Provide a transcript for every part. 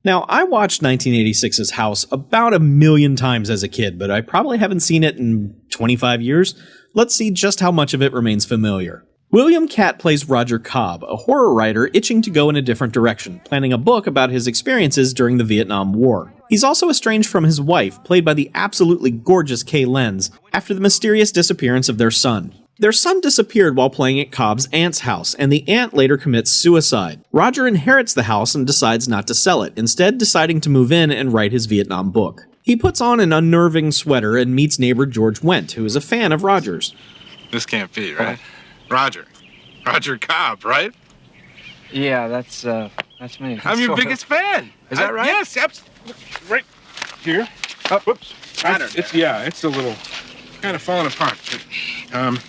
Now, I watched 1986's House about 1,000,000 times as a kid, but I probably haven't seen it in 25 years. Let's see just how much of it remains familiar. William Katt plays Roger Cobb, a horror writer itching to go in a different direction, planning a book about his experiences during the Vietnam War. He's also estranged from his wife, played by the absolutely gorgeous Kay Lenz, after the mysterious disappearance of their son. Their son disappeared while playing at Cobb's aunt's house, and the aunt later commits suicide. Roger inherits the house and decides not to sell it, instead deciding to move in and write his Vietnam book. He puts on an unnerving sweater and meets neighbor George Wendt, who is a fan of Roger's. This can't be, right? Roger Cobb, right? Yeah, that's me. I'm your biggest fan. Is that right? Yes, absolutely. Right here. Oh, whoops. It's a little kind of falling apart. But,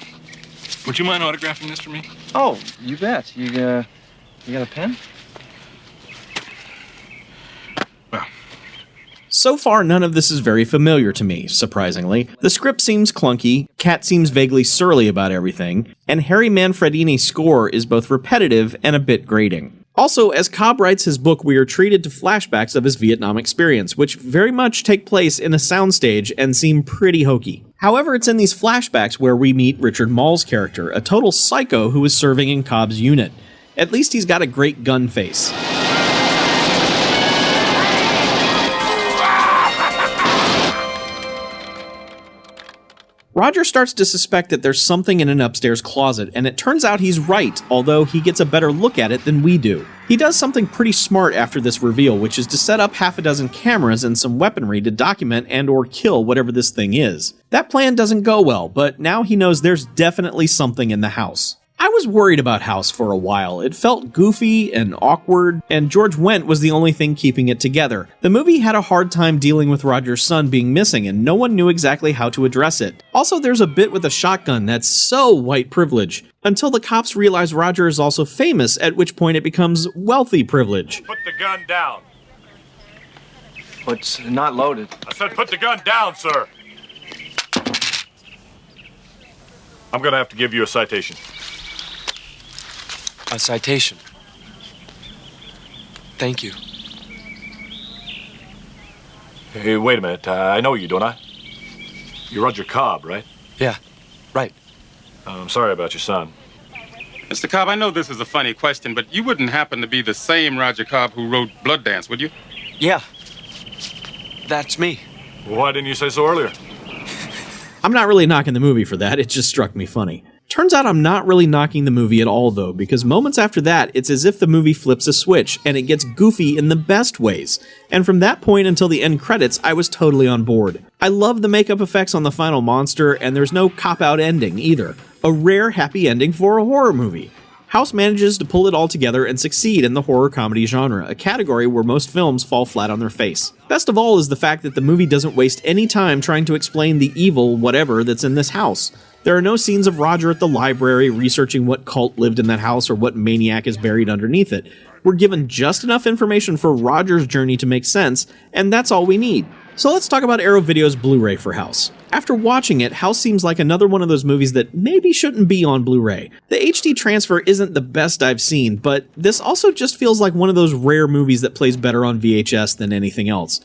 would you mind autographing this for me? Oh, you bet. You got a pen? Well. So far, none of this is very familiar to me, surprisingly. The script seems clunky, Katt seems vaguely surly about everything, and Harry Manfredini's score is both repetitive and a bit grating. Also, as Cobb writes his book, we are treated to flashbacks of his Vietnam experience, which very much take place in a soundstage and seem pretty hokey. However, it's in these flashbacks where we meet Richard Mall's character, a total psycho who is serving in Cobb's unit. At least he's got a great gun face. Roger starts to suspect that there's something in an upstairs closet, and it turns out he's right, although he gets a better look at it than we do. He does something pretty smart after this reveal, which is to set up half a dozen cameras and some weaponry to document and or kill whatever this thing is. That plan doesn't go well, but now he knows there's definitely something in the house. I was worried about House for a while. It felt goofy and awkward, and George Wendt was the only thing keeping it together. The movie had a hard time dealing with Roger's son being missing, and no one knew exactly how to address it. Also, there's a bit with a shotgun that's so white privilege, until the cops realize Roger is also famous, at which point it becomes wealthy privilege. Put the gun down. It's not loaded. I said put the gun down, sir. I'm gonna have to give you a citation. A citation. Thank you. Hey, wait a minute. I know you, don't I? You're Roger Cobb, right? Yeah, right. I'm sorry about your son. Mr. Cobb, I know this is a funny question, but you wouldn't happen to be the same Roger Cobb who wrote Blood Dance, would you? Yeah. That's me. Why didn't you say so earlier? I'm not really knocking the movie for that, it just struck me funny. Turns out I'm not really knocking the movie at all, though, because moments after that, it's as if the movie flips a switch, and it gets goofy in the best ways. And from that point until the end credits, I was totally on board. I love the makeup effects on the final monster, and there's no cop-out ending, either. A rare happy ending for a horror movie. House manages to pull it all together and succeed in the horror comedy genre, a category where most films fall flat on their face. Best of all is the fact that the movie doesn't waste any time trying to explain the evil whatever that's in this house. There are no scenes of Roger at the library researching what cult lived in that house or what maniac is buried underneath it. We're given just enough information for Roger's journey to make sense, and that's all we need. So let's talk about Arrow Video's Blu-ray for House. After watching it, House seems like another one of those movies that maybe shouldn't be on Blu-ray. The HD transfer isn't the best I've seen, but this also just feels like one of those rare movies that plays better on VHS than anything else.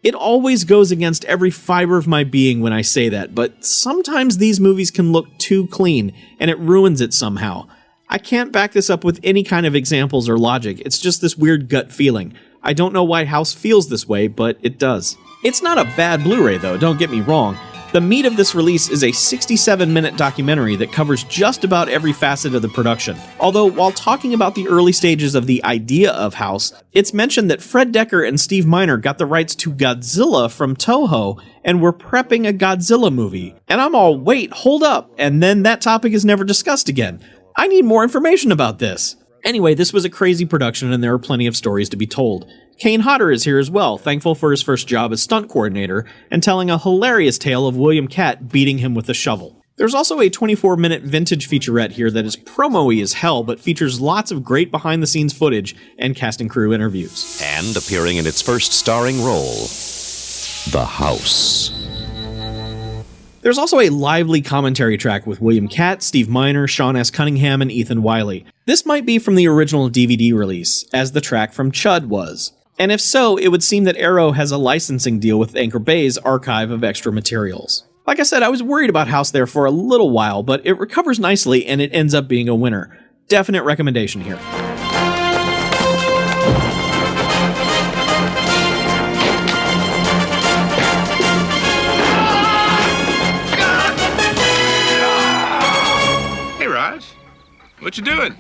It always goes against every fiber of my being when I say that, but sometimes these movies can look too clean, and it ruins it somehow. I can't back this up with any kind of examples or logic, it's just this weird gut feeling. I don't know why House feels this way, but it does. It's not a bad Blu-ray though, don't get me wrong. The meat of this release is a 67-minute documentary that covers just about every facet of the production. Although, while talking about the early stages of the idea of House, it's mentioned that Fred Dekker and Steve Miner got the rights to Godzilla from Toho and were prepping a Godzilla movie. And I'm all, wait, hold up, and then that topic is never discussed again. I need more information about this. Anyway, this was a crazy production and there are plenty of stories to be told. Kane Hodder is here as well, thankful for his first job as stunt coordinator, and telling a hilarious tale of William Katt beating him with a shovel. There's also a 24-minute vintage featurette here that is promo-y as hell, but features lots of great behind-the-scenes footage and cast and crew interviews. And appearing in its first starring role, The House. There's also a lively commentary track with William Katt, Steve Miner, Sean S. Cunningham, and Ethan Wiley. This might be from the original DVD release, as the track from Chud was. And if so, it would seem that Arrow has a licensing deal with Anchor Bay's archive of extra materials. Like I said, I was worried about House there for a little while, but it recovers nicely and it ends up being a winner. Definite recommendation here. Hey, Raj. What you doing?